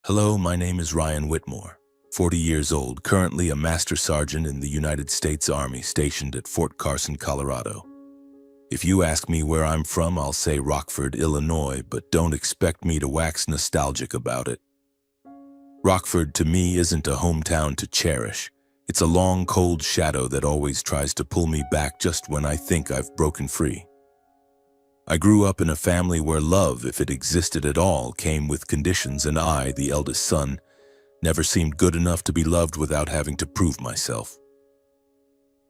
Hello, my name is Ryan Whitmore, 40 years old, currently a Master Sergeant in the United States Army stationed at Fort Carson, Colorado. If you ask me where I'm from, I'll say Rockford, Illinois, but don't expect me to wax nostalgic about it. Rockford to me isn't a hometown to cherish. It's a long, cold shadow that always tries to pull me back just when I think I've broken free. I grew up in a family where love, if it existed at all, came with conditions, and I, the eldest son, never seemed good enough to be loved without having to prove myself.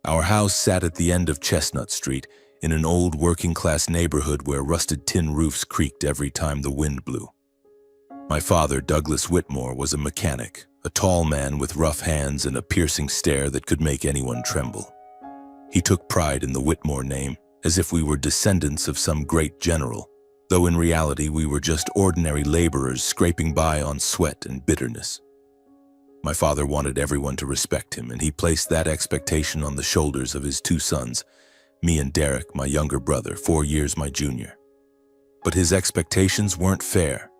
Our house sat at the end of Chestnut Street, in an old working-class neighborhood where rusted tin roofs creaked every time the wind blew. My father, Douglas Whitmore, was a mechanic, a tall man with rough hands and a piercing stare that could make anyone tremble. He took pride in the Whitmore name, as if we were descendants of some great general, though in reality we were just ordinary laborers scraping by on sweat and bitterness. My father wanted everyone to respect him, and he placed that expectation on the shoulders of his two sons, me and Derek, my younger brother, 4 years my junior. But his expectations weren't fair.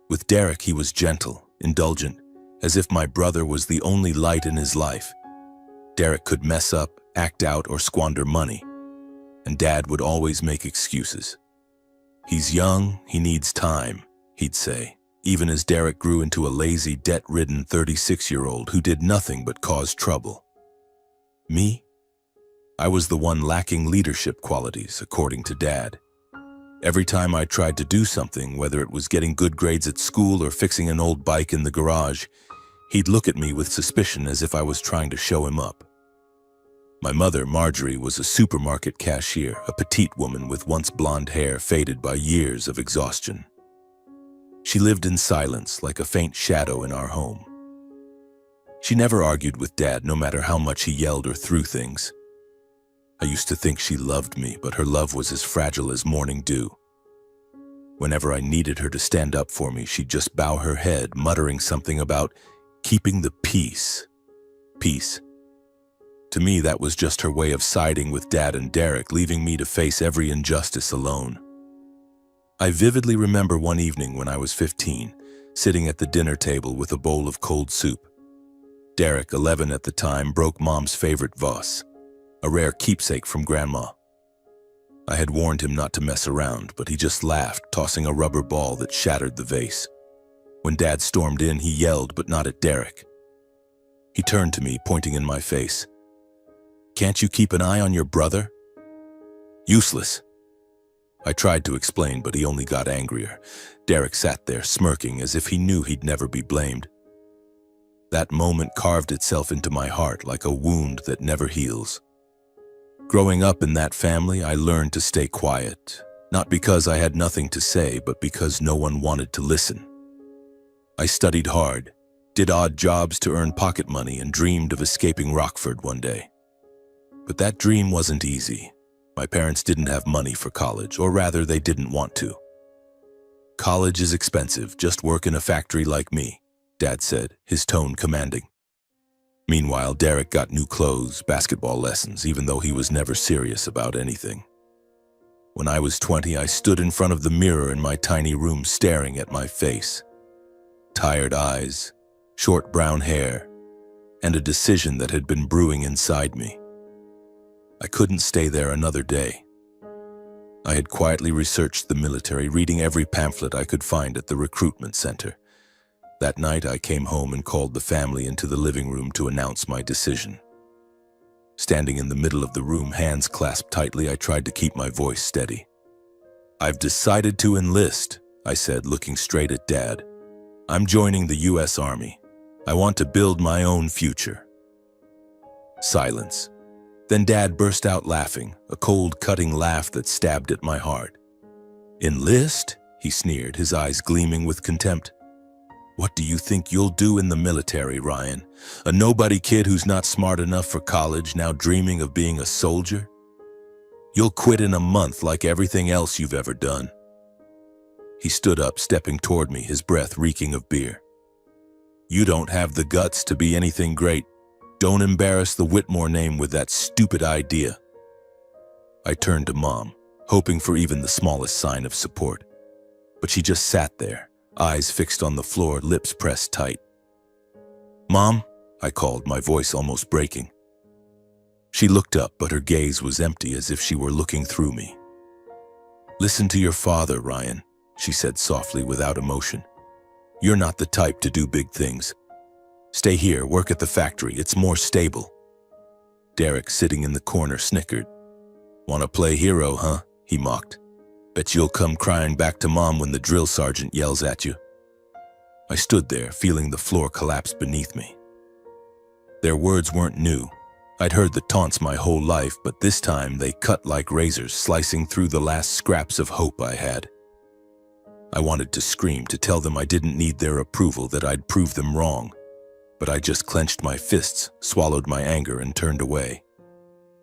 With Derek, he was gentle, indulgent, as if my brother was the only light in his life. Derek could mess up, act out, or squander money, and Dad would always make excuses. "He's young, he needs time," he'd say, even as Derek grew into a lazy, debt-ridden 36-year-old who did nothing but cause trouble. Me? I was the one lacking leadership qualities, according to Dad. Every time I tried to do something, whether it was getting good grades at school or fixing an old bike in the garage, he'd look at me with suspicion as if I was trying to show him up. My mother, Marjorie, was a supermarket cashier, a petite woman with once blonde hair faded by years of exhaustion. She lived in silence, like a faint shadow in our home. She never argued with Dad, no matter how much he yelled or threw things. I used to think she loved me, but her love was as fragile as morning dew. Whenever I needed her to stand up for me, she'd just bow her head, muttering something about keeping the peace. Peace. To me, that was just her way of siding with Dad and Derek, leaving me to face every injustice alone. I vividly remember one evening when I was 15, sitting at the dinner table with a bowl of cold soup. Derek, 11 at the time, broke Mom's favorite vase, a rare keepsake from Grandma. I had warned him not to mess around, but he just laughed, tossing a rubber ball that shattered the vase. When Dad stormed in, he yelled, but not at Derek. He turned to me, pointing in my face. "Can't you keep an eye on your brother?" "Useless." I tried to explain, but he only got angrier. Derek sat there, smirking, as if he knew he'd never be blamed. That moment carved itself into my heart like a wound that never heals. Growing up in that family, I learned to stay quiet, not because I had nothing to say, but because no one wanted to listen. I studied hard, did odd jobs to earn pocket money, and dreamed of escaping Rockford one day. But that dream wasn't easy. My parents didn't have money for college, or rather, they didn't want to. "College is expensive, just work in a factory like me," Dad said, his tone commanding. Meanwhile, Derek got new clothes, basketball lessons, even though he was never serious about anything. When I was 20, I stood in front of the mirror in my tiny room staring at my face. Tired eyes, short brown hair, and a decision that had been brewing inside me. I couldn't stay there another day. I had quietly researched the military, reading every pamphlet I could find at the recruitment center. That night, I came home and called the family into the living room to announce my decision. Standing in the middle of the room, hands clasped tightly, I tried to keep my voice steady. "I've decided to enlist," I said, looking straight at Dad. "I'm joining the U.S. Army. I want to build my own future." Silence. Then Dad burst out laughing, a cold, cutting laugh that stabbed at my heart. "Enlist?" he sneered, his eyes gleaming with contempt. "What do you think you'll do in the military, Ryan? A nobody kid who's not smart enough for college, now dreaming of being a soldier? You'll quit in a month like everything else you've ever done." He stood up, stepping toward me, his breath reeking of beer. "You don't have the guts to be anything great. Don't embarrass the Whitmore name with that stupid idea." I turned to Mom, hoping for even the smallest sign of support. But she just sat there, eyes fixed on the floor, lips pressed tight. "Mom?" I called, my voice almost breaking. She looked up, but her gaze was empty, as if she were looking through me. "Listen to your father, Ryan," she said softly, without emotion. "You're not the type to do big things. Stay here, work at the factory, it's more stable." Derek, sitting in the corner, snickered. "Wanna play hero, huh?" he mocked. "Bet you'll come crying back to Mom when the drill sergeant yells at you." I stood there, feeling the floor collapse beneath me. Their words weren't new. I'd heard the taunts my whole life, but this time they cut like razors, slicing through the last scraps of hope I had. I wanted to scream, to tell them I didn't need their approval, that I'd prove them wrong. But I just clenched my fists, swallowed my anger, and turned away.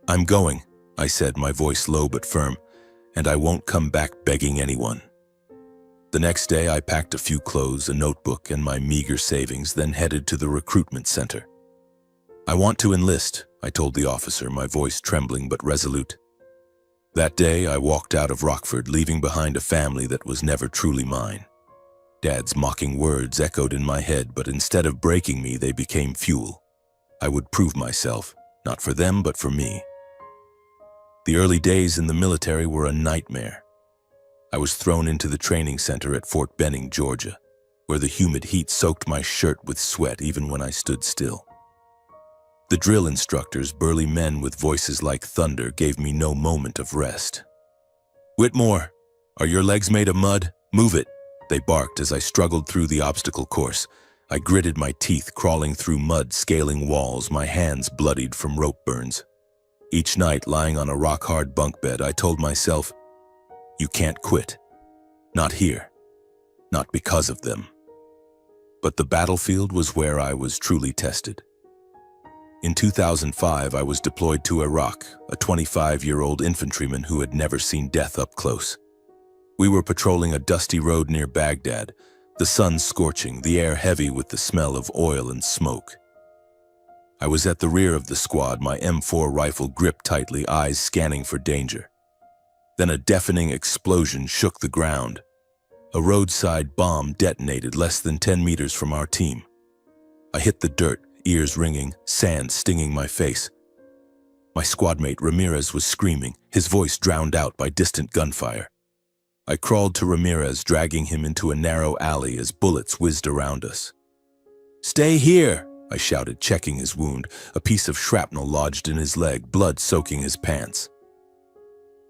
"I'm going," I said, my voice low but firm, "and I won't come back begging anyone." The next day I packed a few clothes, a notebook, and my meager savings, then headed to the recruitment center. "I want to enlist," I told the officer, my voice trembling but resolute. That day I walked out of Rockford, leaving behind a family that was never truly mine. Dad's mocking words echoed in my head, but instead of breaking me, they became fuel. I would prove myself, not for them, but for me. The early days in the military were a nightmare. I was thrown into the training center at Fort Benning, Georgia, where the humid heat soaked my shirt with sweat even when I stood still. The drill instructors, burly men with voices like thunder, gave me no moment of rest. "Whitmore, are your legs made of mud? Move it," they barked as I struggled through the obstacle course. I gritted my teeth, crawling through mud, scaling walls, my hands bloodied from rope burns. Each night, lying on a rock-hard bunk bed, I told myself, "You can't quit. Not here. Not because of them." But the battlefield was where I was truly tested. In 2005, I was deployed to Iraq, a 25-year-old infantryman who had never seen death up close. We were patrolling a dusty road near Baghdad, the sun scorching, the air heavy with the smell of oil and smoke. I was at the rear of the squad, my M4 rifle gripped tightly, eyes scanning for danger. Then a deafening explosion shook the ground. A roadside bomb detonated less than 10 meters from our team. I hit the dirt, ears ringing, sand stinging my face. My squadmate Ramirez was screaming, his voice drowned out by distant gunfire. I crawled to Ramirez, dragging him into a narrow alley as bullets whizzed around us. "Stay here!" I shouted, checking his wound, a piece of shrapnel lodged in his leg, blood soaking his pants.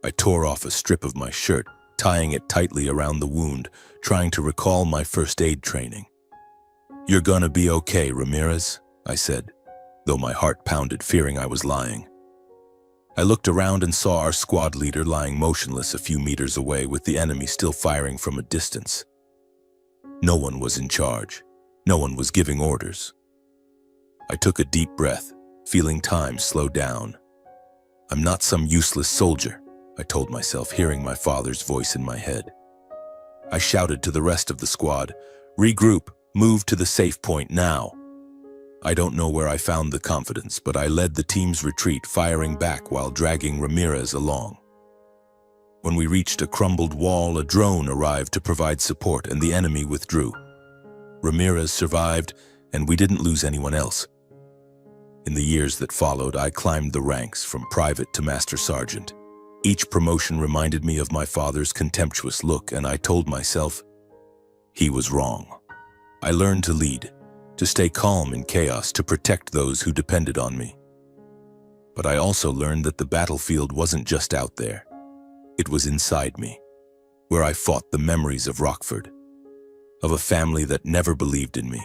I tore off a strip of my shirt, tying it tightly around the wound, trying to recall my first aid training. "You're gonna be okay, Ramirez," I said, though my heart pounded, fearing I was lying. I looked around and saw our squad leader lying motionless a few meters away, with the enemy still firing from a distance. No one was in charge. No one was giving orders. I took a deep breath, feeling time slow down. "I'm not some useless soldier," I told myself, hearing my father's voice in my head. I shouted to the rest of the squad, "Regroup, move to the safe point now." I don't know where I found the confidence, but I led the team's retreat, firing back while dragging Ramirez along. When we reached a crumbled wall, a drone arrived to provide support and the enemy withdrew. Ramirez survived, and we didn't lose anyone else. In the years that followed, I climbed the ranks from private to master sergeant. Each promotion reminded me of my father's contemptuous look, and I told myself, he was wrong. I learned to lead, to stay calm in chaos, to protect those who depended on me. But I also learned that the battlefield wasn't just out there. It was inside me, where I fought the memories of Rockford, of a family that never believed in me.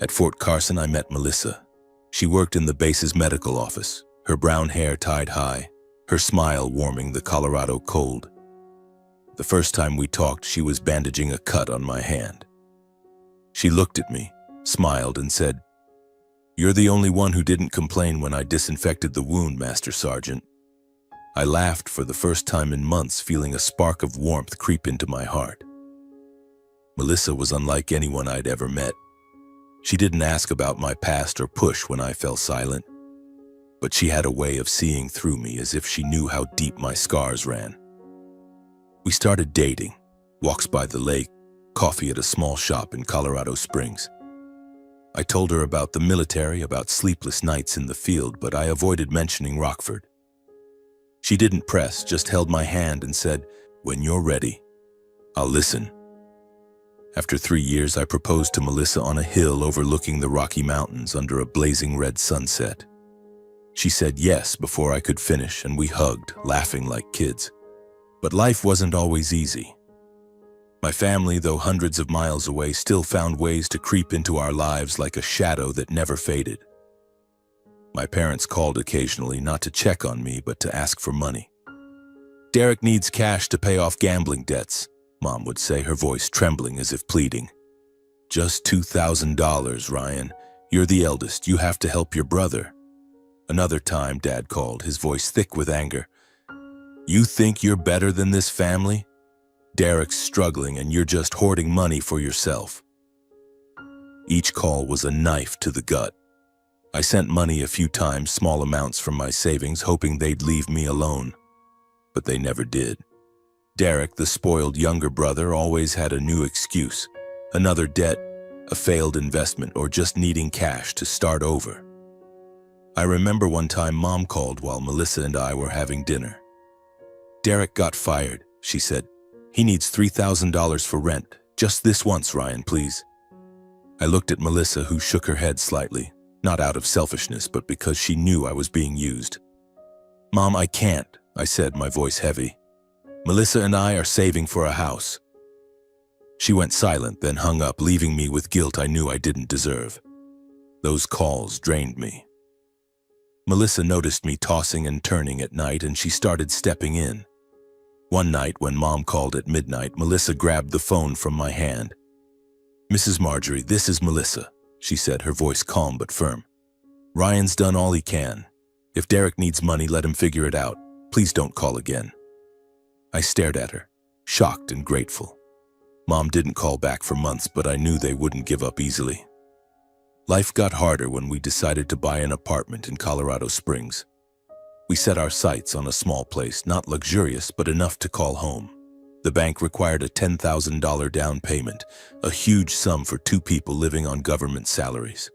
At Fort Carson, I met Melissa. She worked in the base's medical office, her brown hair tied high, her smile warming the Colorado cold. The first time we talked, she was bandaging a cut on my hand. She looked at me, smiled, and said, "You're the only one who didn't complain when I disinfected the wound, Master Sergeant." I laughed for the first time in months, feeling a spark of warmth creep into my heart. Melissa was unlike anyone I'd ever met. She didn't ask about my past or push when I fell silent, but she had a way of seeing through me, as if she knew how deep my scars ran. We started dating, walks by the lake, coffee at a small shop in Colorado Springs. I told her about the military, about sleepless nights in the field, but I avoided mentioning Rockford. She didn't press, just held my hand and said, "When you're ready, I'll listen." After 3 years, I proposed to Melissa on a hill overlooking the Rocky Mountains under a blazing red sunset. She said yes before I could finish, and we hugged, laughing like kids. But life wasn't always easy. My family, though hundreds of miles away, still found ways to creep into our lives like a shadow that never faded. My parents called occasionally, not to check on me, but to ask for money. "Derek needs cash to pay off gambling debts," Mom would say, her voice trembling as if pleading. "Just $2,000, Ryan. You're the eldest. You have to help your brother." Another time, Dad called, his voice thick with anger. "You think you're better than this family? Derek's struggling and you're just hoarding money for yourself." Each call was a knife to the gut. I sent money a few times, small amounts from my savings, hoping they'd leave me alone. But they never did. Derek, the spoiled younger brother, always had a new excuse. Another debt, a failed investment, or just needing cash to start over. I remember one time Mom called while Melissa and I were having dinner. "Derek got fired," she said. "He needs $3,000 for rent. Just this once, Ryan, please." I looked at Melissa, who shook her head slightly, not out of selfishness, but because she knew I was being used. "Mom, I can't," I said, my voice heavy. "Melissa and I are saving for a house." She went silent, then hung up, leaving me with guilt I knew I didn't deserve. Those calls drained me. Melissa noticed me tossing and turning at night, and she started stepping in. One night, when Mom called at midnight, Melissa grabbed the phone from my hand. "Mrs. Marjorie, this is Melissa," she said, her voice calm but firm. "Ryan's done all he can. If Derek needs money, let him figure it out. Please don't call again." I stared at her, shocked and grateful. Mom didn't call back for months, but I knew they wouldn't give up easily. Life got harder when we decided to buy an apartment in Colorado Springs. We set our sights on a small place, not luxurious, but enough to call home. The bank required a $10,000 down payment, a huge sum for 2 people living on government salaries.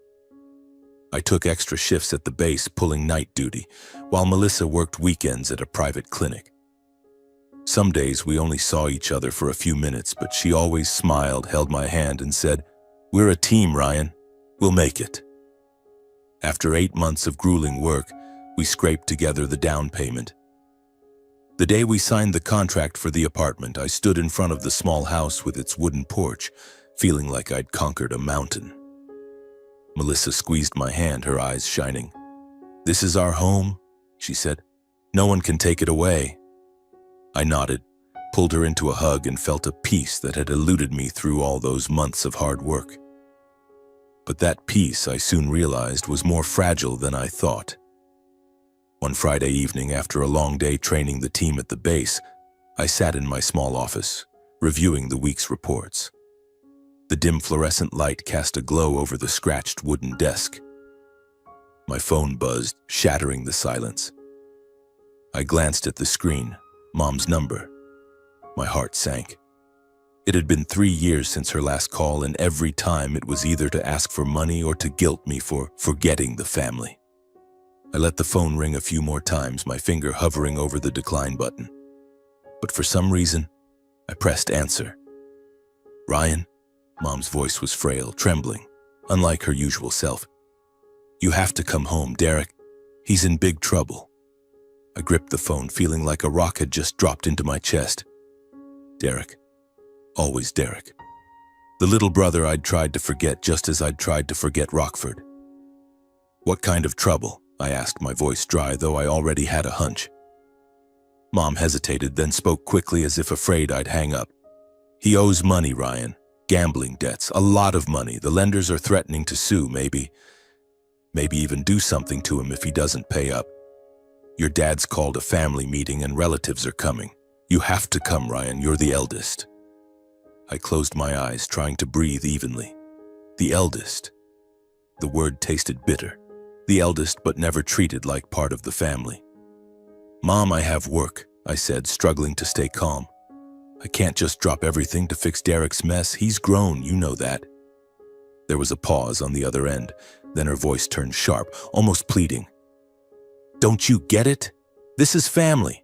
I took extra shifts at the base, pulling night duty, while Melissa worked weekends at a private clinic. Some days we only saw each other for a few minutes, but she always smiled, held my hand, and said, "We're a team, Ryan. We'll make it." After 8 months of grueling work, we scraped together the down payment. The day we signed the contract for the apartment, I stood in front of the small house with its wooden porch, feeling like I'd conquered a mountain. Melissa squeezed my hand, her eyes shining. "This is our home," she said. "No one can take it away." I nodded, pulled her into a hug, and felt a peace that had eluded me through all those months of hard work. But that peace, I soon realized, was more fragile than I thought. One Friday evening, after a long day training the team at the base, I sat in my small office, reviewing the week's reports. The dim fluorescent light cast a glow over the scratched wooden desk. My phone buzzed, shattering the silence. I glanced at the screen, Mom's number. My heart sank. It had been 3 years since her last call, and every time it was either to ask for money or to guilt me for forgetting the family. I let the phone ring a few more times, my finger hovering over the decline button. But for some reason, I pressed answer. "Ryan?" Mom's voice was frail, trembling, unlike her usual self. "You have to come home, Derek. He's in big trouble." I gripped the phone, feeling like a rock had just dropped into my chest. Derek. Always Derek. The little brother I'd tried to forget, just as I'd tried to forget Rockford. "What kind of trouble?" I asked, my voice dry, though I already had a hunch. Mom hesitated, then spoke quickly as if afraid I'd hang up. "He owes money, Ryan. Gambling debts, a lot of money. The lenders are threatening to sue, maybe even do something to him if he doesn't pay up. Your dad's called a family meeting and relatives are coming. You have to come, Ryan. You're the eldest." I closed my eyes, trying to breathe evenly. The eldest. The word tasted bitter. The eldest, but never treated like part of the family. "Mom, I have work," I said, struggling to stay calm. I can't just drop everything to fix Derek's mess. He's grown, you know that. There was a pause on the other end. Then her voice turned sharp, almost pleading. Don't you get it? This is family.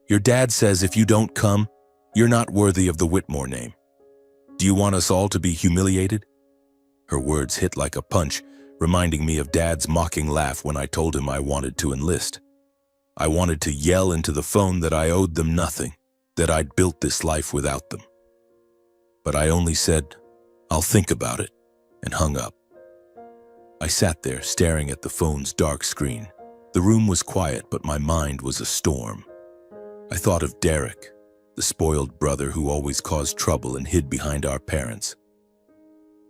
Your dad says if you don't come, you're not worthy of the Whitmore name. Do you want us all to be humiliated? Her words hit like a punch, reminding me of Dad's mocking laugh when I told him I wanted to enlist. I wanted to yell into the phone that I owed them nothing, that I'd built this life without them. But I only said, I'll think about it, and hung up. I sat there staring at the phone's dark screen. The room was quiet, but my mind was a storm. I thought of Derek, the spoiled brother who always caused trouble and hid behind our parents.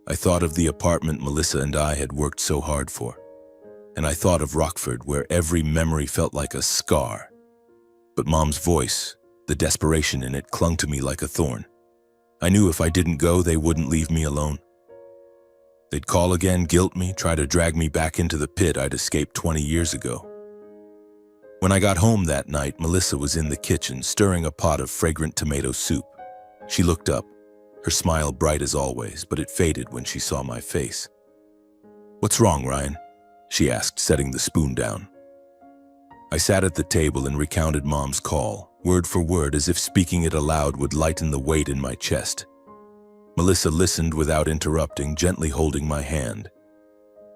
I thought of the apartment Melissa and I had worked so hard for. And I thought of Rockford, where every memory felt like a scar. But Mom's voice, the desperation in it, clung to me like a thorn. I knew if I didn't go, they wouldn't leave me alone. They'd call again, guilt me, try to drag me back into the pit I'd escaped 20 years ago. When I got home that night, Melissa was in the kitchen, stirring a pot of fragrant tomato soup. She looked up, her smile bright as always, but it faded when she saw my face. "What's wrong, Ryan?" she asked, setting the spoon down. I sat at the table and recounted Mom's call, word for word, as if speaking it aloud would lighten the weight in my chest. Melissa listened without interrupting, gently holding my hand.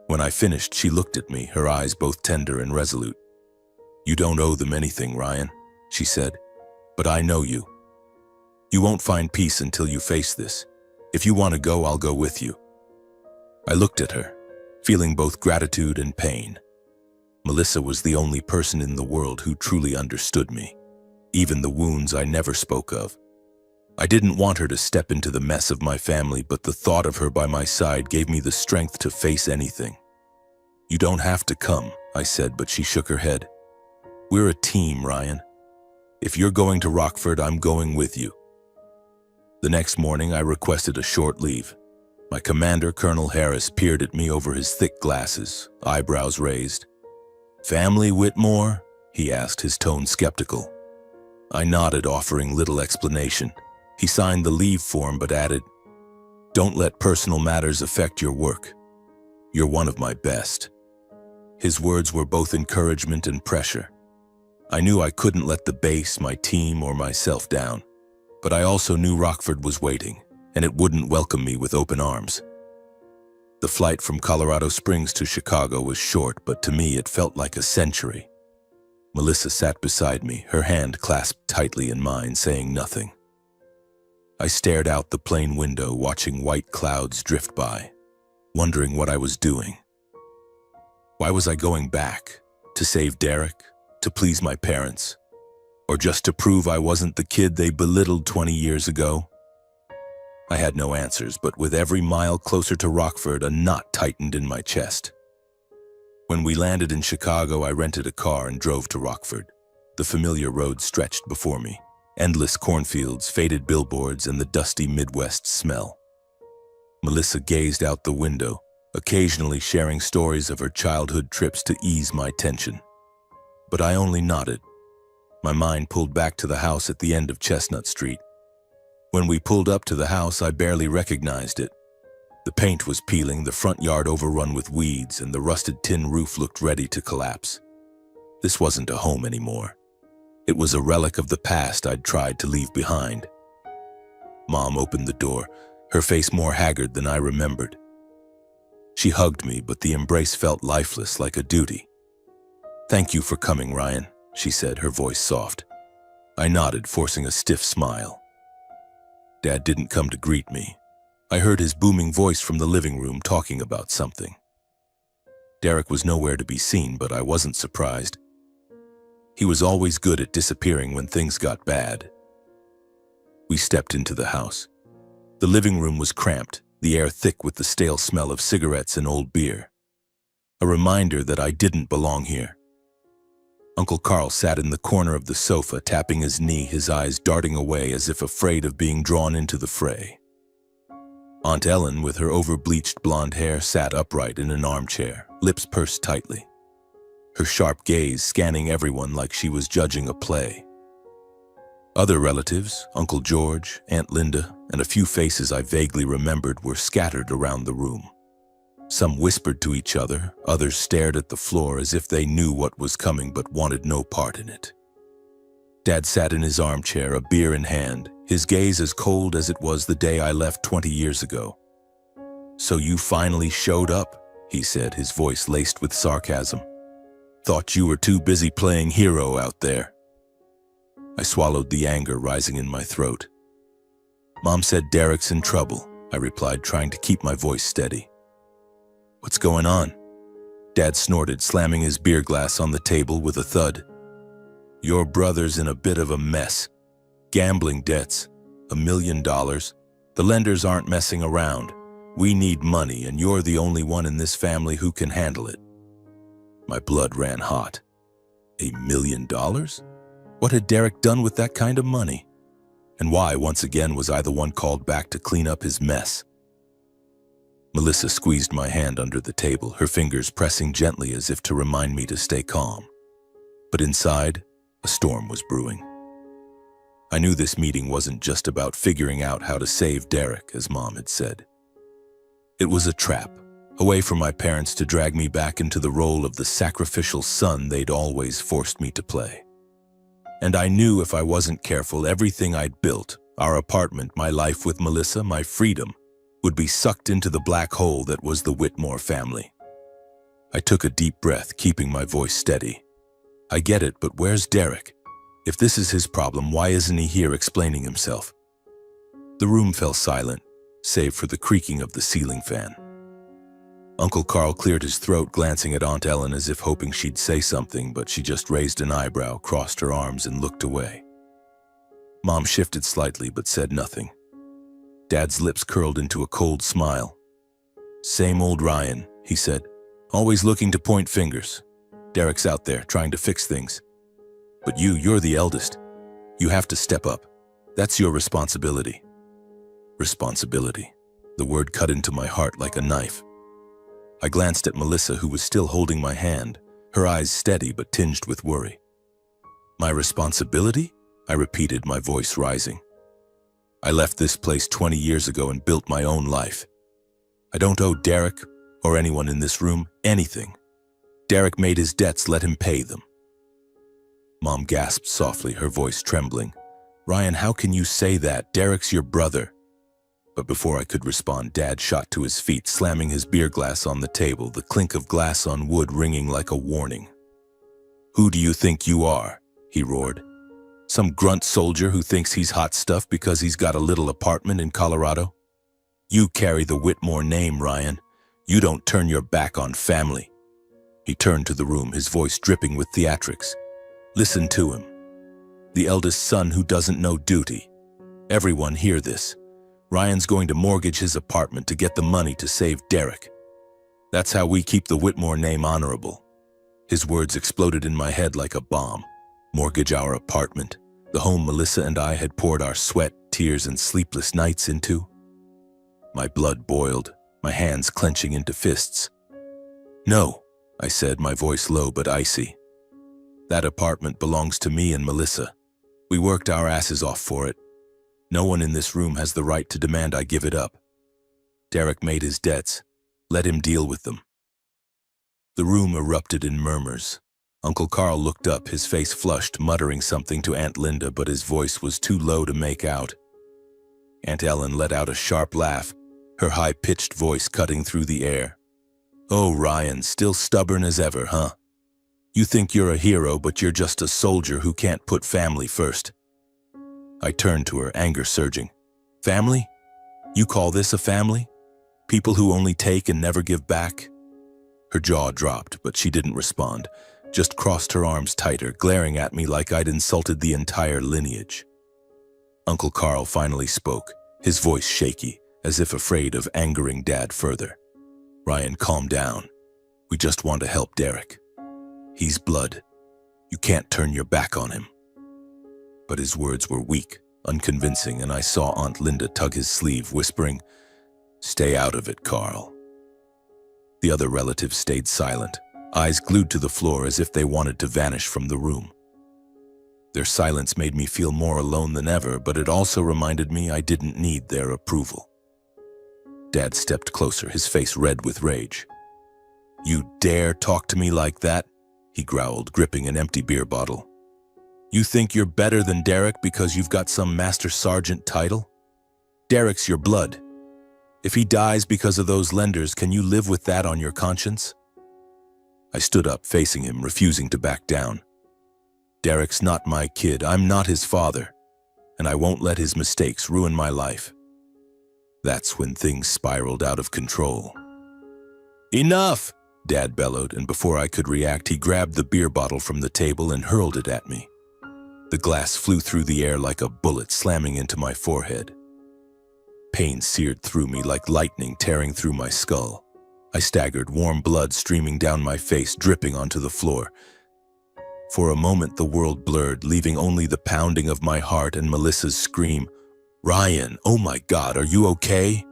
When I finished, she looked at me, her eyes both tender and resolute. "You don't owe them anything, Ryan," she said, "but I know you. You won't find peace until you face this. If you want to go, I'll go with you." I looked at her, feeling both gratitude and pain. Melissa was the only person in the world who truly understood me, even the wounds I never spoke of. I didn't want her to step into the mess of my family, but the thought of her by my side gave me the strength to face anything. "You don't have to come," I said, but she shook her head. "We're a team, Ryan. If you're going to Rockford, I'm going with you." The next morning, I requested a short leave. My commander, Colonel Harris, peered at me over his thick glasses, eyebrows raised. "Family, Whitmore?" he asked, his tone skeptical. I nodded, offering little explanation. He signed the leave form but added, "Don't let personal matters affect your work. You're one of my best." His words were both encouragement and pressure. I knew I couldn't let the base, my team, or myself down. But I also knew Rockford was waiting, and it wouldn't welcome me with open arms. The flight from Colorado Springs to Chicago was short, but to me it felt like a century. Melissa sat beside me, her hand clasped tightly in mine, saying nothing. I stared out the plane window, watching white clouds drift by, wondering what I was doing. Why was I going back? To save Derek? To please my parents? Or just to prove I wasn't the kid they belittled 20 years ago? I had no answers, but with every mile closer to Rockford, a knot tightened in my chest. When we landed in Chicago, I rented a car and drove to Rockford. The familiar road stretched before me. Endless cornfields, faded billboards, and the dusty Midwest smell. Melissa gazed out the window, occasionally sharing stories of her childhood trips to ease my tension. But I only nodded. My mind pulled back to the house at the end of Chestnut Street. When we pulled up to the house, I barely recognized it. The paint was peeling, the front yard overrun with weeds, and the rusted tin roof looked ready to collapse. This wasn't a home anymore. It was a relic of the past I'd tried to leave behind. Mom opened the door, her face more haggard than I remembered. She hugged me, but the embrace felt lifeless, like a duty. "Thank you for coming, Ryan," she said, her voice soft. I nodded, forcing a stiff smile. Dad didn't come to greet me. I heard his booming voice from the living room talking about something. Derek was nowhere to be seen, but I wasn't surprised. He was always good at disappearing when things got bad. We stepped into the house. The living room was cramped, the air thick with the stale smell of cigarettes and old beer. A reminder that I didn't belong here. Uncle Carl sat in the corner of the sofa, tapping his knee, his eyes darting away as if afraid of being drawn into the fray. Aunt Ellen, with her over-bleached blonde hair, sat upright in an armchair, lips pursed tightly, her sharp gaze scanning everyone like she was judging a play. Other relatives, Uncle George, Aunt Linda, and a few faces I vaguely remembered were scattered around the room. Some whispered to each other, others stared at the floor as if they knew what was coming but wanted no part in it. Dad sat in his armchair, a beer in hand, his gaze as cold as it was the day I left 20 years ago. "So you finally showed up," he said, his voice laced with sarcasm. "Thought you were too busy playing hero out there." I swallowed the anger rising in my throat. "Mom said Derek's in trouble," I replied, trying to keep my voice steady. "What's going on?" Dad snorted, slamming his beer glass on the table with a thud. "Your brother's in a bit of a mess. Gambling debts, $1 million. The lenders aren't messing around. We need money, and you're the only one in this family who can handle it." My blood ran hot. $1 million? What had Derek done with that kind of money? And why, once again, was I the one called back to clean up his mess? Melissa squeezed my hand under the table, her fingers pressing gently as if to remind me to stay calm. But inside, a storm was brewing. I knew this meeting wasn't just about figuring out how to save Derek, as Mom had said. It was a trap, a way for my parents to drag me back into the role of the sacrificial son they'd always forced me to play. And I knew if I wasn't careful, everything I'd built, our apartment, my life with Melissa, my freedom, would be sucked into the black hole that was the Whitmore family. I took a deep breath, keeping my voice steady. "I get it, but where's Derek? If this is his problem, why isn't he here explaining himself?" The room fell silent, save for the creaking of the ceiling fan. Uncle Carl cleared his throat, glancing at Aunt Ellen as if hoping she'd say something, but she just raised an eyebrow, crossed her arms, and looked away. Mom shifted slightly but said nothing. Dad's lips curled into a cold smile. "Same old Ryan," he said, "always looking to point fingers. Derek's out there trying to fix things. But you're the eldest. You have to step up. That's your responsibility." Responsibility. The word cut into my heart like a knife. I glanced at Melissa, who was still holding my hand, her eyes steady but tinged with worry. "My responsibility?" I repeated, my voice rising. "I left this place 20 years ago and built my own life. I don't owe Derek, or anyone in this room, anything. Derek made his debts, let him pay them." Mom gasped softly, her voice trembling. "Ryan, how can you say that? Derek's your brother." But before I could respond, Dad shot to his feet, slamming his beer glass on the table, the clink of glass on wood ringing like a warning. "Who do you think you are?" he roared. "Some grunt soldier who thinks he's hot stuff because he's got a little apartment in Colorado? You carry the Whitmore name, Ryan. You don't turn your back on family." He turned to the room, his voice dripping with theatrics. "Listen to him. The eldest son who doesn't know duty. Everyone hear this. Ryan's going to mortgage his apartment to get the money to save Derek. That's how we keep the Whitmore name honorable." His words exploded in my head like a bomb. Mortgage our apartment, the home Melissa and I had poured our sweat, tears, and sleepless nights into. My blood boiled, my hands clenching into fists. "No," I said, my voice low but icy. "That apartment belongs to me and Melissa. We worked our asses off for it. No one in this room has the right to demand I give it up. Derek made his debts. Let him deal with them." The room erupted in murmurs. Uncle Carl looked up, his face flushed, muttering something to Aunt Linda, but his voice was too low to make out. Aunt Ellen let out a sharp laugh, her high-pitched voice cutting through the air. "Oh, Ryan, still stubborn as ever, huh? You think you're a hero, but you're just a soldier who can't put family first." I turned to her, anger surging. "Family? You call this a family? People who only take and never give back?" Her jaw dropped, but she didn't respond, just crossed her arms tighter, glaring at me like I'd insulted the entire lineage. Uncle Carl finally spoke, his voice shaky, as if afraid of angering Dad further. "Ryan, calm down. We just want to help Derek. He's blood. You can't turn your back on him." But his words were weak, unconvincing, and I saw Aunt Linda tug his sleeve, whispering, "Stay out of it, Carl." The other relatives stayed silent, eyes glued to the floor as if they wanted to vanish from the room. Their silence made me feel more alone than ever, but it also reminded me I didn't need their approval. Dad stepped closer, his face red with rage. "You dare talk to me like that?" he growled, gripping an empty beer bottle. "You think you're better than Derek because you've got some Master Sergeant title? Derek's your blood. If he dies because of those lenders, can you live with that on your conscience?" I stood up, facing him, refusing to back down. "Derek's not my kid. I'm not his father, and I won't let his mistakes ruin my life." That's when things spiraled out of control. "Enough!" Dad bellowed, and before I could react, he grabbed the beer bottle from the table and hurled it at me. The glass flew through the air like a bullet, slamming into my forehead. Pain seared through me like lightning tearing through my skull. I staggered, warm blood streaming down my face, dripping onto the floor. For a moment, the world blurred, leaving only the pounding of my heart and Melissa's scream, "Ryan, oh my God, are you okay?"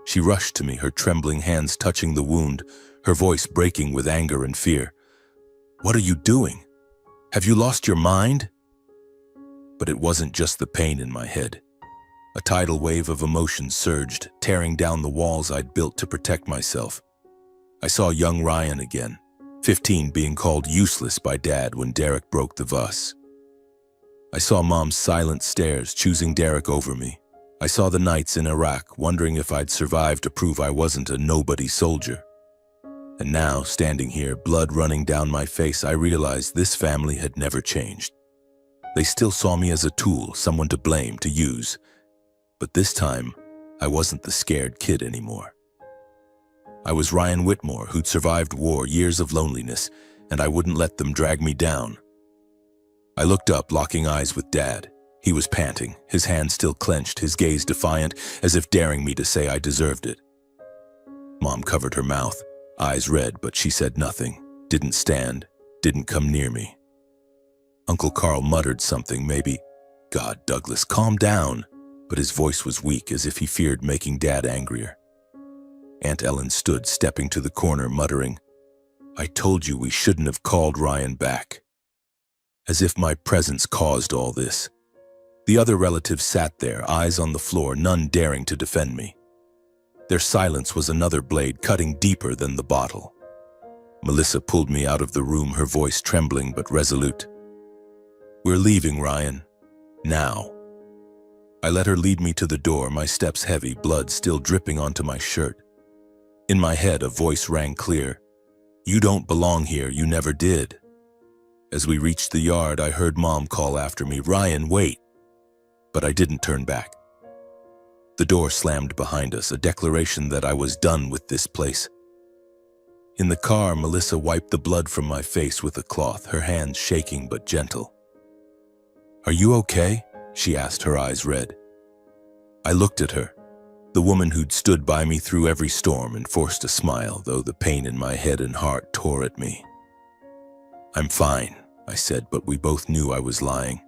She rushed to me, her trembling hands touching the wound, her voice breaking with anger and fear. "What are you doing? Have you lost your mind?" But it wasn't just the pain in my head. A tidal wave of emotion surged, tearing down the walls I'd built to protect myself. I saw young Ryan again, 15, being called useless by Dad when Derek broke the vase. I saw Mom's silent stares, choosing Derek over me. I saw the nights in Iraq, wondering if I'd survive to prove I wasn't a nobody soldier. And now, standing here, blood running down my face, I realized this family had never changed. They still saw me as a tool, someone to blame, to use. But this time, I wasn't the scared kid anymore. I was Ryan Whitmore, who'd survived war, years of loneliness, and I wouldn't let them drag me down. I looked up, locking eyes with Dad. He was panting, his hands still clenched, his gaze defiant, as if daring me to say I deserved it. Mom covered her mouth, eyes red, but she said nothing, didn't stand, didn't come near me. Uncle Carl muttered something, maybe, "God, Douglas, calm down," but his voice was weak, as if he feared making Dad angrier. Aunt Ellen stood, stepping to the corner, muttering, "I told you we shouldn't have called Ryan back." As if my presence caused all this. The other relatives sat there, eyes on the floor, none daring to defend me. Their silence was another blade cutting deeper than the bottle. Melissa pulled me out of the room, her voice trembling but resolute. "We're leaving, Ryan. Now." I let her lead me to the door, my steps heavy, blood still dripping onto my shirt. In my head, a voice rang clear. "You don't belong here, you never did." As we reached the yard, I heard Mom call after me, "Ryan, wait." But I didn't turn back. The door slammed behind us, a declaration that I was done with this place. In the car, Melissa wiped the blood from my face with a cloth, her hands shaking but gentle. "Are you okay?" she asked, her eyes red. I looked at her, the woman who'd stood by me through every storm, and forced a smile, though the pain in my head and heart tore at me. "I'm fine," I said, but we both knew I was lying.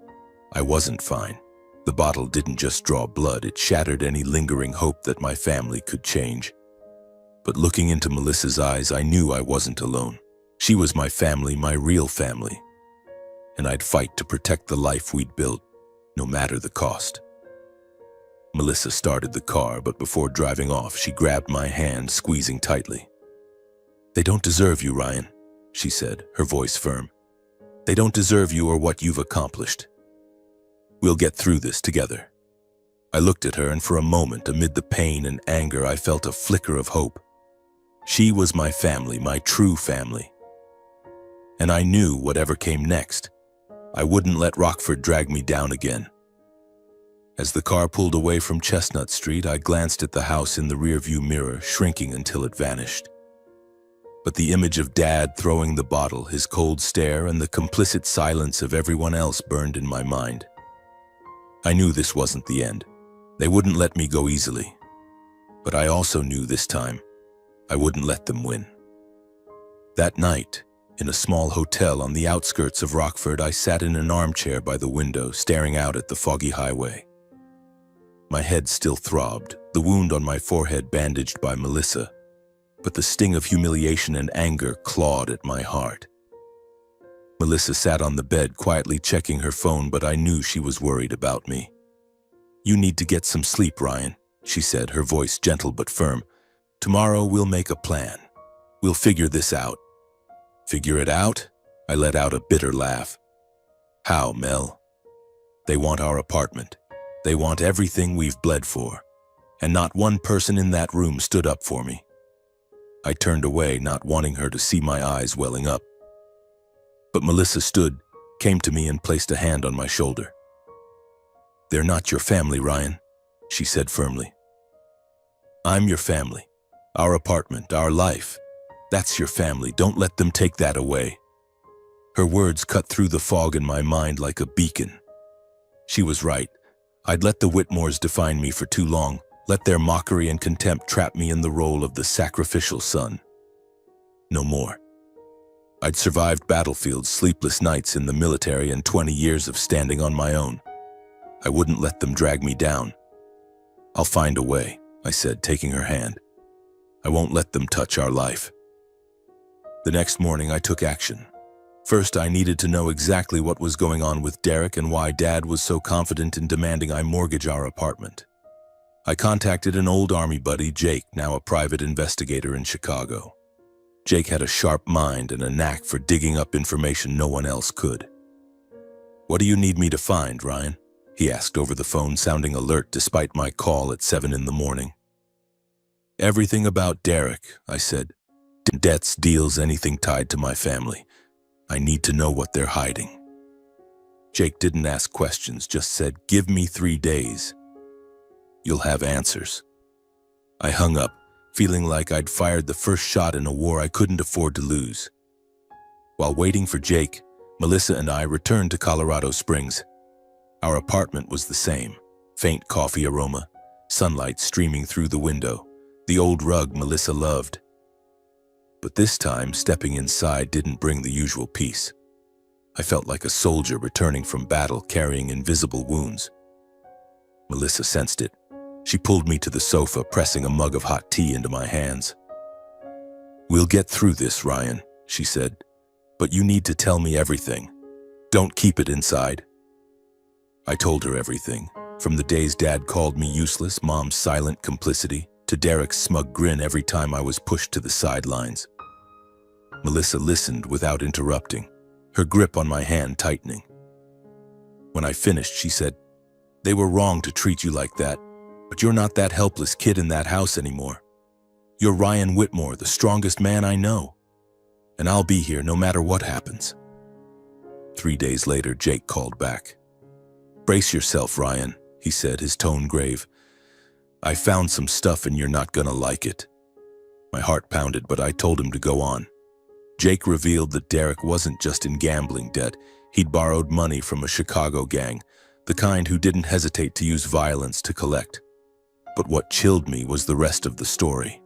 I wasn't fine. The bottle didn't just draw blood, it shattered any lingering hope that my family could change. But looking into Melissa's eyes, I knew I wasn't alone. She was my family, my real family. And I'd fight to protect the life we'd built, no matter the cost. Melissa started the car, but before driving off, she grabbed my hand, squeezing tightly. "They don't deserve you, Ryan," she said, her voice firm. "They don't deserve you or what you've accomplished. We'll get through this together." I looked at her, and for a moment, amid the pain and anger, I felt a flicker of hope. She was my family, my true family. And I knew whatever came next, I wouldn't let Rockford drag me down again. As the car pulled away from Chestnut Street, I glanced at the house in the rearview mirror, shrinking until it vanished. But the image of Dad throwing the bottle, his cold stare, and the complicit silence of everyone else burned in my mind. I knew this wasn't the end. They wouldn't let me go easily. But I also knew this time, I wouldn't let them win. That night, in a small hotel on the outskirts of Rockford, I sat in an armchair by the window, staring out at the foggy highway. My head still throbbed, the wound on my forehead bandaged by Melissa, but the sting of humiliation and anger clawed at my heart. Melissa sat on the bed quietly checking her phone, but I knew she was worried about me. "You need to get some sleep, Ryan," she said, her voice gentle but firm. "Tomorrow we'll make a plan. We'll figure this out." "Figure it out?" I let out a bitter laugh. "How, Mel?" "They want our apartment. They want everything we've bled for. And not one person in that room stood up for me." I turned away, not wanting her to see my eyes welling up. But Melissa stood, came to me and placed a hand on my shoulder. "They're not your family, Ryan," she said firmly. "I'm your family. Our apartment, our life. That's your family. Don't let them take that away." Her words cut through the fog in my mind like a beacon. She was right. I'd let the Whitmores define me for too long, let their mockery and contempt trap me in the role of the sacrificial son. No more. I'd survived battlefields, sleepless nights in the military, and 20 years of standing on my own. I wouldn't let them drag me down. "I'll find a way," I said, taking her hand. "I won't let them touch our life." The next morning, I took action. First, I needed to know exactly what was going on with Derek and why Dad was so confident in demanding I mortgage our apartment. I contacted an old Army buddy, Jake, now a private investigator in Chicago. Jake had a sharp mind and a knack for digging up information no one else could. "What do you need me to find, Ryan?" he asked over the phone, sounding alert despite my call at 7 in the morning. "Everything about Derek," I said. "Debts, deals, anything tied to my family. I need to know what they're hiding." Jake didn't ask questions, just said, "Give me 3 days. You'll have answers." I hung up, feeling like I'd fired the first shot in a war I couldn't afford to lose. While waiting for Jake, Melissa and I returned to Colorado Springs. Our apartment was the same, faint coffee aroma, sunlight streaming through the window, the old rug Melissa loved. But this time, stepping inside didn't bring the usual peace. I felt like a soldier returning from battle carrying invisible wounds. Melissa sensed it. She pulled me to the sofa, pressing a mug of hot tea into my hands. "We'll get through this, Ryan," she said. "But you need to tell me everything. Don't keep it inside." I told her everything, from the days Dad called me useless, Mom's silent complicity, to Derek's smug grin every time I was pushed to the sidelines. Melissa listened without interrupting, her grip on my hand tightening. When I finished, she said, "They were wrong to treat you like that, but you're not that helpless kid in that house anymore. You're Ryan Whitmore, the strongest man I know. And I'll be here no matter what happens." 3 days later, Jake called back. "Brace yourself, Ryan," he said, his tone grave. "I found some stuff and you're not gonna like it." My heart pounded, but I told him to go on. Jake revealed that Derek wasn't just in gambling debt. He'd borrowed money from a Chicago gang, the kind who didn't hesitate to use violence to collect. But what chilled me was the rest of the story.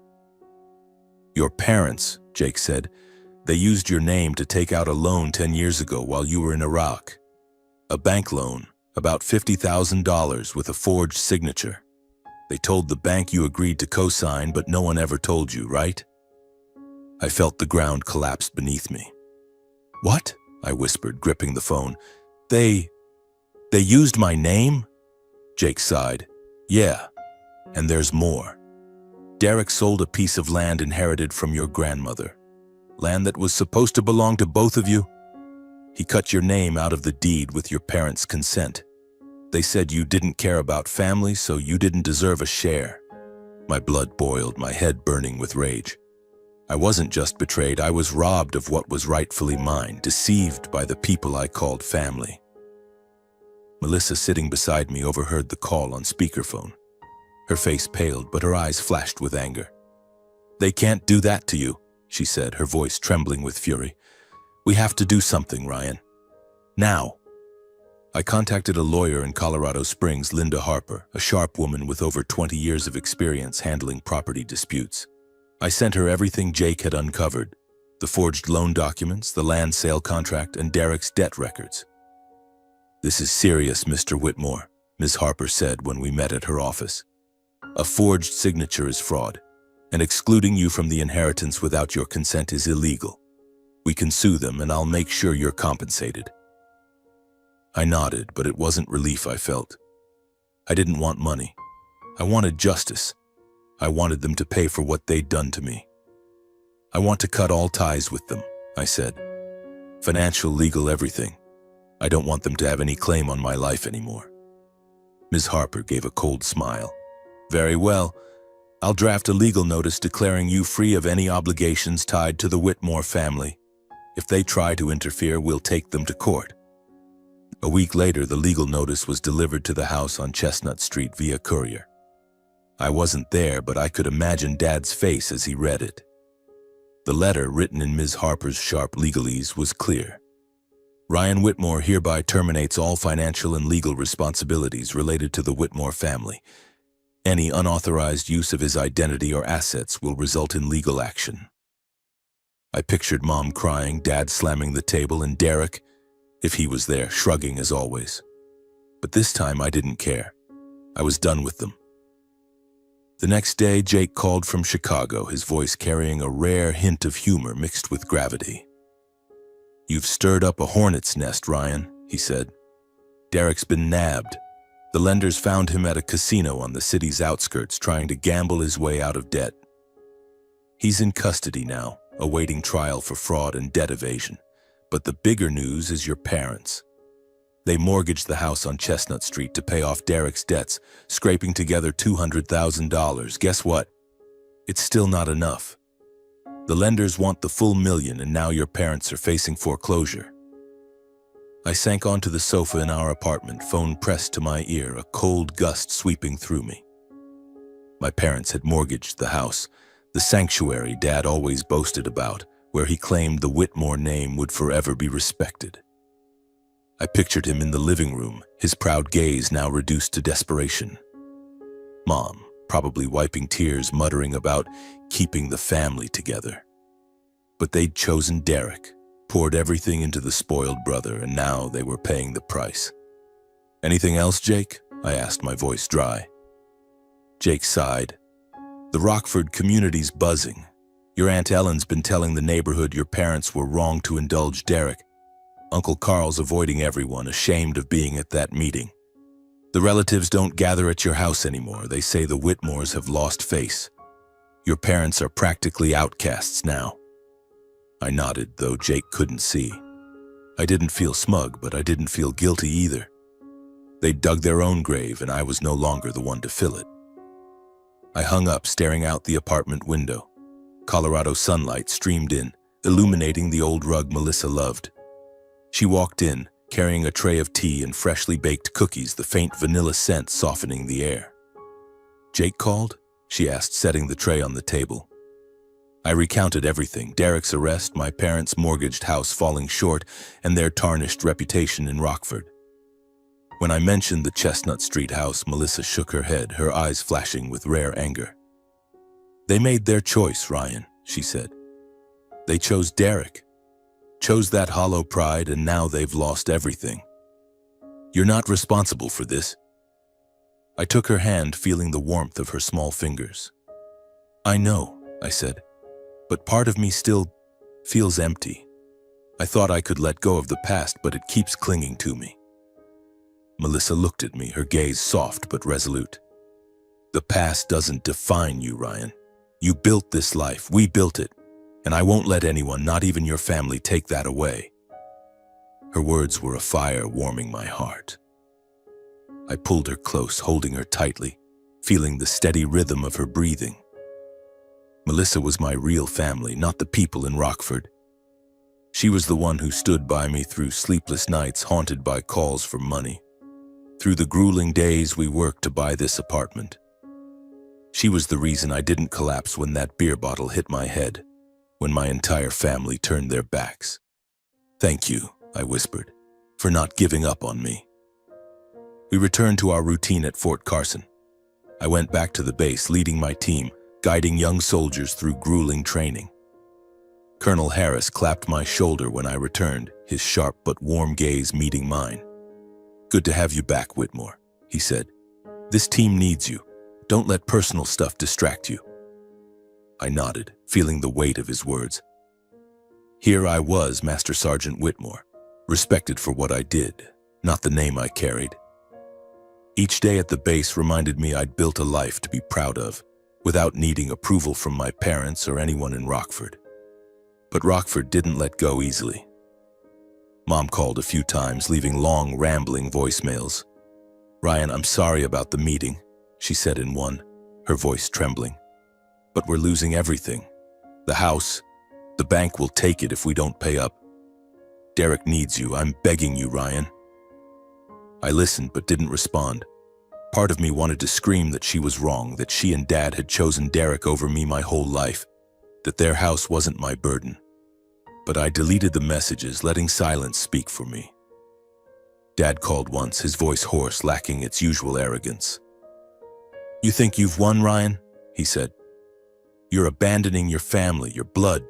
"Your parents," Jake said, "they used your name to take out a loan 10 years ago while you were in Iraq. A bank loan, about $50,000 with a forged signature. They told the bank you agreed to co-sign, but no one ever told you, right?" I felt the ground collapse beneath me. "What?" I whispered, gripping the phone. They used my name?" Jake sighed. "Yeah, and there's more. Derek sold a piece of land inherited from your grandmother. Land that was supposed to belong to both of you. He cut your name out of the deed with your parents' consent. They said you didn't care about family, so you didn't deserve a share." My blood boiled, my head burning with rage. I wasn't just betrayed, I was robbed of what was rightfully mine, deceived by the people I called family. Melissa, sitting beside me, overheard the call on speakerphone. Her face paled, but her eyes flashed with anger. "They can't do that to you," she said, her voice trembling with fury. "We have to do something, Ryan. Now." I contacted a lawyer in Colorado Springs, Linda Harper, a sharp woman with over 20 years of experience handling property disputes. I sent her everything Jake had uncovered, the forged loan documents, the land sale contract, and Derek's debt records. "This is serious, Mr. Whitmore," Ms. Harper said when we met at her office. "A forged signature is fraud, and excluding you from the inheritance without your consent is illegal. We can sue them and I'll make sure you're compensated." I nodded, but it wasn't relief I felt. I didn't want money. I wanted justice. I wanted them to pay for what they'd done to me. "I want to cut all ties with them," I said. "Financial, legal, everything. I don't want them to have any claim on my life anymore." Ms. Harper gave a cold smile. "Very well. I'll draft a legal notice declaring you free of any obligations tied to the Whitmore family. If they try to interfere, we'll take them to court." A week later, the legal notice was delivered to the house on Chestnut Street via courier. I wasn't there, but I could imagine Dad's face as he read it. The letter, written in Ms. Harper's sharp legalese, was clear. "Ryan Whitmore hereby terminates all financial and legal responsibilities related to the Whitmore family. Any unauthorized use of his identity or assets will result in legal action." I pictured Mom crying, Dad slamming the table, and Derek, if he was there, shrugging as always. But this time I didn't care. I was done with them. The next day, Jake called from Chicago, his voice carrying a rare hint of humor mixed with gravity. "You've stirred up a hornet's nest, Ryan," he said. "Derek's been nabbed. The lenders found him at a casino on the city's outskirts trying to gamble his way out of debt. He's in custody now, awaiting trial for fraud and debt evasion. But the bigger news is your parents. They mortgaged the house on Chestnut Street to pay off Derek's debts, scraping together $200,000. Guess what? It's still not enough. The lenders want the full $1 million, and now your parents are facing foreclosure." I sank onto the sofa in our apartment, phone pressed to my ear, a cold gust sweeping through me. My parents had mortgaged the house, the sanctuary Dad always boasted about, where he claimed the Whitmore name would forever be respected. I pictured him in the living room, his proud gaze now reduced to desperation. Mom, probably wiping tears, muttering about keeping the family together. But they'd chosen Derek, poured everything into the spoiled brother, and now they were paying the price. "Anything else, Jake?" I asked, my voice dry. Jake sighed. "The Rockford community's buzzing. Your Aunt Ellen's been telling the neighborhood your parents were wrong to indulge Derek. Uncle Carl's avoiding everyone, ashamed of being at that meeting. The relatives don't gather at your house anymore. They say the Whitmores have lost face. Your parents are practically outcasts now." I nodded, though Jake couldn't see. I didn't feel smug, but I didn't feel guilty either. They'd dug their own grave, and I was no longer the one to fill it. I hung up, staring out the apartment window. Colorado sunlight streamed in, illuminating the old rug Melissa loved. She walked in, carrying a tray of tea and freshly baked cookies, the faint vanilla scent softening the air. "Jake called?" she asked, setting the tray on the table. I recounted everything: Derek's arrest, my parents' mortgaged house falling short, and their tarnished reputation in Rockford. When I mentioned the Chestnut Street house, Melissa shook her head, her eyes flashing with rare anger. "They made their choice, Ryan," she said. "They chose Derek. Chose that hollow pride, and now they've lost everything. You're not responsible for this." I took her hand, feeling the warmth of her small fingers. "I know," I said, "but part of me still feels empty. I thought I could let go of the past, but it keeps clinging to me." Melissa looked at me, her gaze soft but resolute. "The past doesn't define you, Ryan. You built this life, we built it. And I won't let anyone, not even your family, take that away." Her words were a fire warming my heart. I pulled her close, holding her tightly, feeling the steady rhythm of her breathing. Melissa was my real family, not the people in Rockford. She was the one who stood by me through sleepless nights haunted by calls for money, through the grueling days we worked to buy this apartment. She was the reason I didn't collapse when that beer bottle hit my head, when my entire family turned their backs. "Thank you," I whispered, "for not giving up on me." We returned to our routine at Fort Carson. I went back to the base, leading my team, guiding young soldiers through grueling training. Colonel Harris clapped my shoulder when I returned, his sharp but warm gaze meeting mine. "Good to have you back, Whitmore," he said. "This team needs you. Don't let personal stuff distract you." I nodded, feeling the weight of his words. Here I was, Master Sergeant Whitmore, respected for what I did, not the name I carried. Each day at the base reminded me I'd built a life to be proud of, without needing approval from my parents or anyone in Rockford. But Rockford didn't let go easily. Mom called a few times, leaving long, rambling voicemails. "Ryan, I'm sorry about the meeting," she said in one, her voice trembling. "But we're losing everything. The house, the bank will take it if we don't pay up. Derek needs you. I'm begging you, Ryan." I listened but didn't respond. Part of me wanted to scream that she was wrong, that she and Dad had chosen Derek over me my whole life, that their house wasn't my burden. But I deleted the messages, letting silence speak for me. Dad called once, his voice hoarse, lacking its usual arrogance. "You think you've won, Ryan?" he said. "You're abandoning your family, your blood.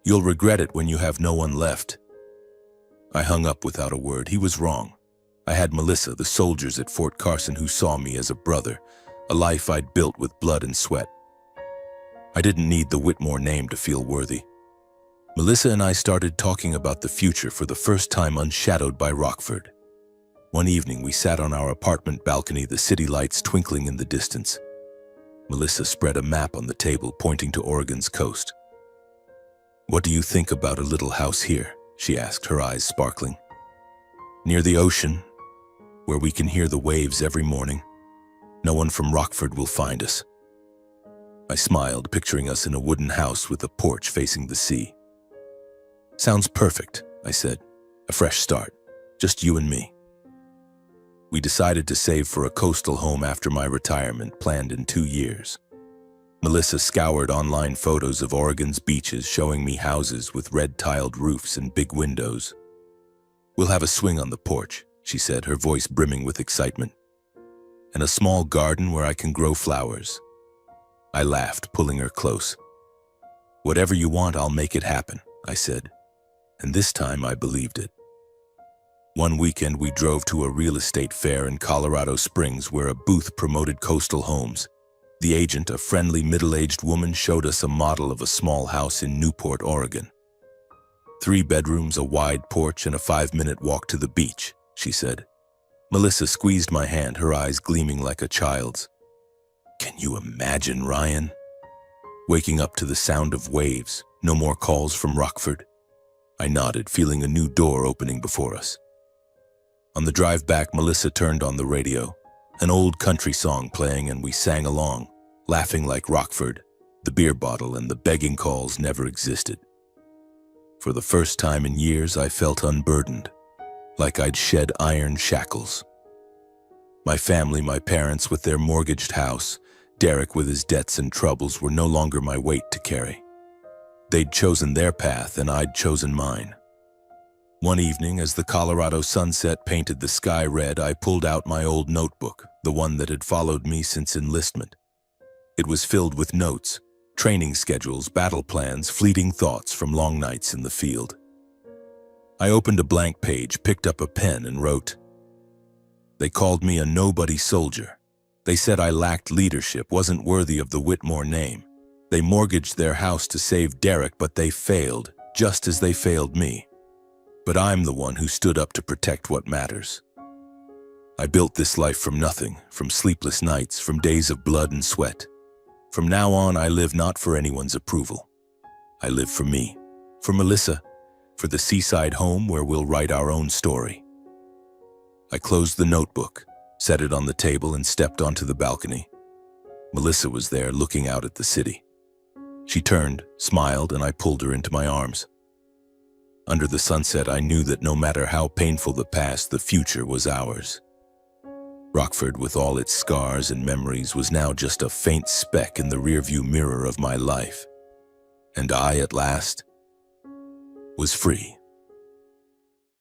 You'll regret it when you have no one left." I hung up without a word. He was wrong. I had Melissa, the soldiers at Fort Carson who saw me as a brother, a life I'd built with blood and sweat. I didn't need the Whitmore name to feel worthy. Melissa and I started talking about the future for the first time unshadowed by Rockford. One evening we sat on our apartment balcony, the city lights twinkling in the distance. Melissa spread a map on the table, pointing to Oregon's coast. "What do you think about a little house here?" she asked, her eyes sparkling. "Near the ocean, where we can hear the waves every morning. No one from Rockford will find us." I smiled, picturing us in a wooden house with a porch facing the sea. "Sounds perfect," I said. "A fresh start, just you and me." We decided to save for a coastal home after my retirement, planned in 2 years. Melissa scoured online photos of Oregon's beaches, showing me houses with red-tiled roofs and big windows. "We'll have a swing on the porch," she said, her voice brimming with excitement. "And a small garden where I can grow flowers." I laughed, pulling her close. "Whatever you want, I'll make it happen," I said. And this time I believed it. One weekend we drove to a real estate fair in Colorado Springs where a booth promoted coastal homes. The agent, a friendly middle-aged woman, showed us a model of a small house in Newport, Oregon. 3 bedrooms, a wide porch, and a 5-minute walk to the beach, she said. Melissa squeezed my hand, her eyes gleaming like a child's. "Can you imagine, Ryan? Waking up to the sound of waves, no more calls from Rockford?" I nodded, feeling a new door opening before us. On the drive back, Melissa turned on the radio, an old country song playing, and we sang along, laughing like Rockford. The beer bottle and the begging calls never existed. For the first time in years, I felt unburdened, like I'd shed iron shackles. My family, my parents with their mortgaged house, Derek with his debts and troubles, were no longer my weight to carry. They'd chosen their path and I'd chosen mine. One evening, as the Colorado sunset painted the sky red, I pulled out my old notebook, the one that had followed me since enlistment. It was filled with notes, training schedules, battle plans, fleeting thoughts from long nights in the field. I opened a blank page, picked up a pen, and wrote, "They called me a nobody soldier. They said I lacked leadership, wasn't worthy of the Whitmore name. They mortgaged their house to save Derek, but they failed, just as they failed me. But I'm the one who stood up to protect what matters. I built this life from nothing, from sleepless nights, from days of blood and sweat. From now on, I live not for anyone's approval. I live for me, for Melissa, for the seaside home where we'll write our own story." I closed the notebook, set it on the table, and stepped onto the balcony. Melissa was there, looking out at the city. She turned, smiled, and I pulled her into my arms. Under the sunset, I knew that no matter how painful the past, the future was ours. Rockford, with all its scars and memories, was now just a faint speck in the rearview mirror of my life. And I, at last, was free.